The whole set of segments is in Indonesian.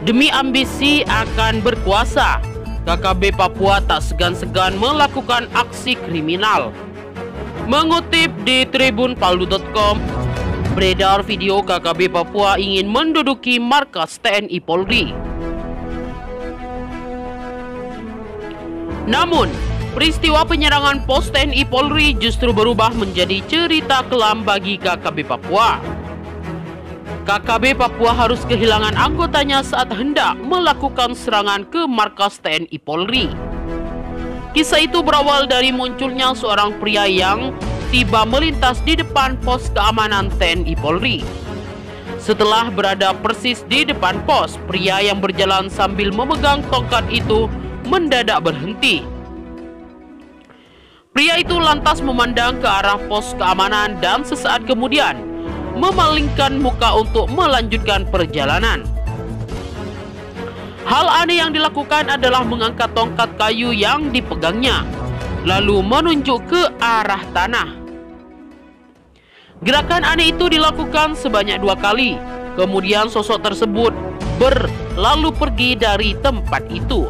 Demi ambisi akan berkuasa, KKB Papua tak segan-segan melakukan aksi kriminal. Mengutip di tribunpalu.com, beredar video KKB Papua ingin menduduki markas TNI Polri. Namun, peristiwa penyerangan pos TNI Polri justru berubah menjadi cerita kelam bagi KKB Papua. KKB Papua harus kehilangan anggotanya saat hendak melakukan serangan ke markas TNI Polri. Kisah itu berawal dari munculnya seorang pria yang tiba melintas di depan pos keamanan TNI Polri. Setelah berada persis di depan pos, pria yang berjalan sambil memegang tongkat itu mendadak berhenti. Pria itu lantas memandang ke arah pos keamanan dan sesaat kemudian memalingkan muka untuk melanjutkan perjalanan. Hal aneh yang dilakukan adalah mengangkat tongkat kayu yang dipegangnya, lalu menunjuk ke arah tanah. Gerakan aneh itu dilakukan sebanyak 2 kali, kemudian sosok tersebut berlalu pergi dari tempat itu.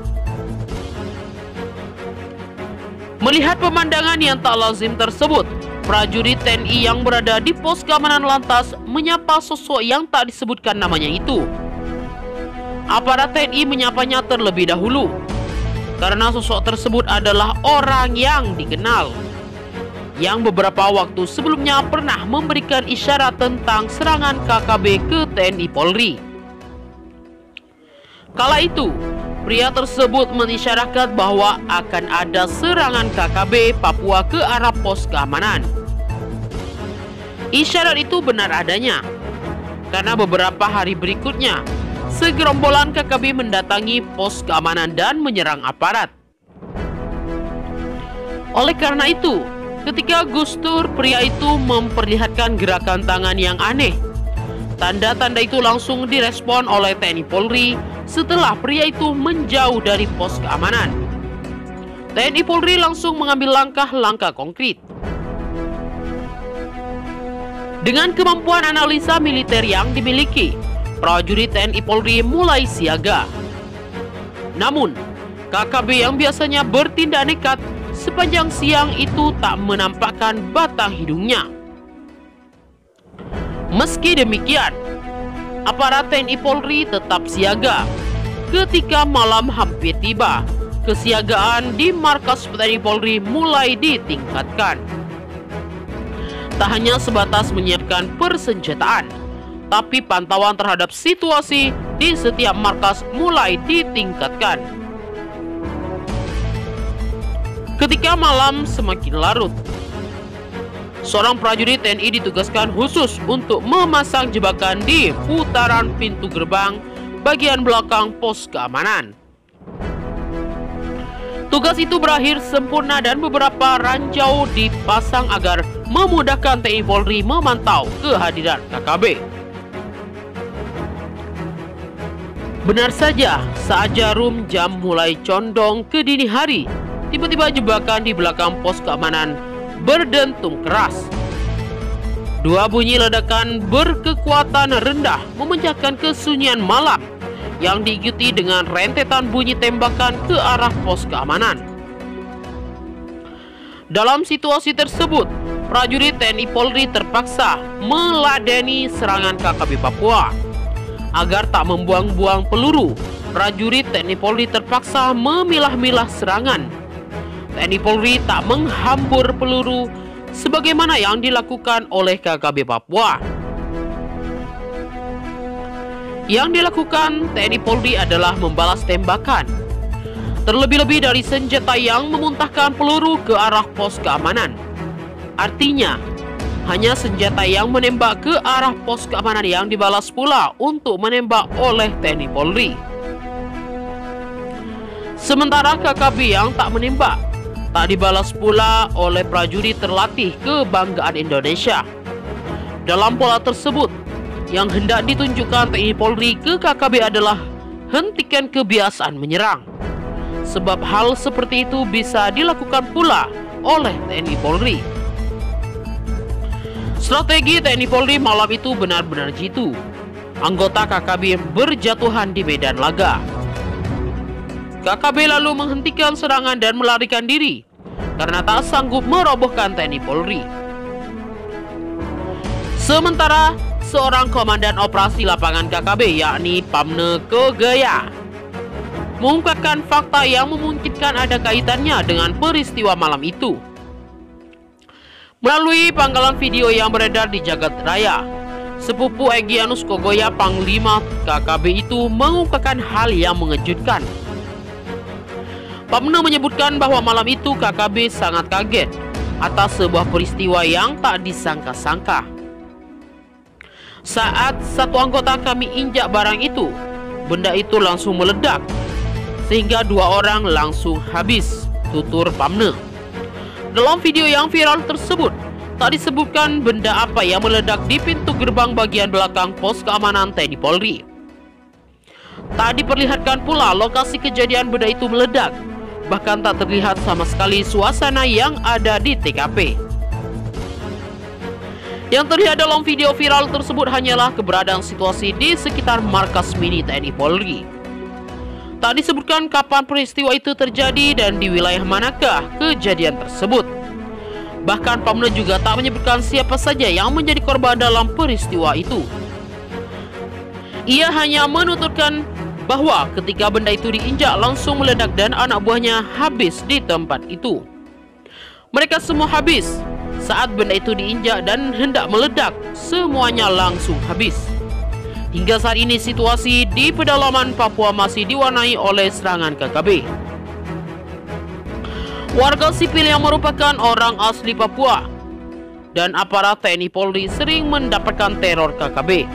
Melihat pemandangan yang tak lazim tersebut, prajurit TNI yang berada di pos keamanan lantas menyapa sosok yang tak disebutkan namanya itu. Aparat TNI menyapanya terlebih dahulu, karena sosok tersebut adalah orang yang dikenal, yang beberapa waktu sebelumnya pernah memberikan isyarat tentang serangan KKB ke TNI Polri. Kala itu, pria tersebut mengisyaratkan bahwa akan ada serangan KKB Papua ke arah pos keamanan. Isyarat itu benar adanya, karena beberapa hari berikutnya, segerombolan KKB mendatangi pos keamanan dan menyerang aparat. Oleh karena itu, ketika Gustur, pria itu memperlihatkan gerakan tangan yang aneh. Tanda-tanda itu langsung direspon oleh TNI Polri setelah pria itu menjauh dari pos keamanan. TNI Polri langsung mengambil langkah-langkah konkret. Dengan kemampuan analisa militer yang dimiliki, prajurit TNI Polri mulai siaga. Namun, KKB yang biasanya bertindak nekat sepanjang siang itu tak menampakkan batang hidungnya. Meski demikian, aparat TNI Polri tetap siaga. Ketika malam hampir tiba, kesiagaan di markas TNI Polri mulai ditingkatkan. Tak hanya sebatas menyiapkan persenjataan, tapi pantauan terhadap situasi di setiap markas mulai ditingkatkan. Ketika malam semakin larut, seorang prajurit TNI ditugaskan khusus untuk memasang jebakan di putaran pintu gerbang bagian belakang pos keamanan. Tugas itu berakhir sempurna dan beberapa ranjau dipasang agar memudahkan TNI Polri memantau kehadiran KKB. Benar saja, saat jarum jam mulai condong ke dini hari, tiba-tiba jebakan di belakang pos keamanan berdentum keras. 2 bunyi ledakan berkekuatan rendah memecahkan kesunyian malam yang diikuti dengan rentetan bunyi tembakan ke arah pos keamanan. Dalam situasi tersebut, prajurit TNI Polri terpaksa meladeni serangan KKB Papua. Agar tak membuang-buang peluru, prajurit TNI Polri terpaksa memilah-milah serangan. TNI Polri tak menghambur peluru sebagaimana yang dilakukan oleh KKB Papua. Yang dilakukan TNI Polri adalah membalas tembakan, terlebih-lebih dari senjata yang memuntahkan peluru ke arah pos keamanan. Artinya, hanya senjata yang menembak ke arah pos keamanan yang dibalas pula untuk menembak oleh TNI Polri. Sementara KKB yang tak menembak, tak dibalas pula oleh prajurit terlatih kebanggaan Indonesia. Dalam pola tersebut, yang hendak ditunjukkan TNI Polri ke KKB adalah hentikan kebiasaan menyerang. Sebab hal seperti itu bisa dilakukan pula oleh TNI Polri. Strategi TNI Polri malam itu benar-benar jitu. anggota KKB berjatuhan di medan laga. KKB lalu menghentikan serangan dan melarikan diri karena tak sanggup merobohkan TNI Polri. Sementara seorang komandan operasi lapangan KKB yakni Pamne Kegaya mengungkapkan fakta yang memungkinkan ada kaitannya dengan peristiwa malam itu. Melalui pangkalan video yang beredar di jagat raya, sepupu Egyanus Kogoya Panglima KKB itu mengungkapkan hal yang mengejutkan. Pamne menyebutkan bahwa malam itu KKB sangat kaget atas sebuah peristiwa yang tak disangka-sangka. Saat satu anggota kami injak barang itu, benda itu langsung meledak sehingga 2 orang langsung habis, tutur Pamne. Dalam video yang viral tersebut, tak disebutkan benda apa yang meledak di pintu gerbang bagian belakang pos keamanan TNI Polri. Tak diperlihatkan pula lokasi kejadian benda itu meledak, bahkan tak terlihat sama sekali suasana yang ada di TKP. Yang terlihat dalam video viral tersebut hanyalah keberadaan situasi di sekitar markas mini TNI Polri. Tak disebutkan kapan peristiwa itu terjadi dan di wilayah manakah kejadian tersebut. Bahkan Pamne juga tak menyebutkan siapa saja yang menjadi korban dalam peristiwa itu. Ia hanya menuturkan bahwa ketika benda itu diinjak langsung meledak dan anak buahnya habis di tempat itu. Mereka semua habis saat benda itu diinjak dan hendak meledak, semuanya langsung habis. Hingga saat ini situasi di pedalaman Papua masih diwarnai oleh serangan KKB. Warga sipil yang merupakan orang asli Papua dan aparat TNI Polri sering mendapatkan teror KKB.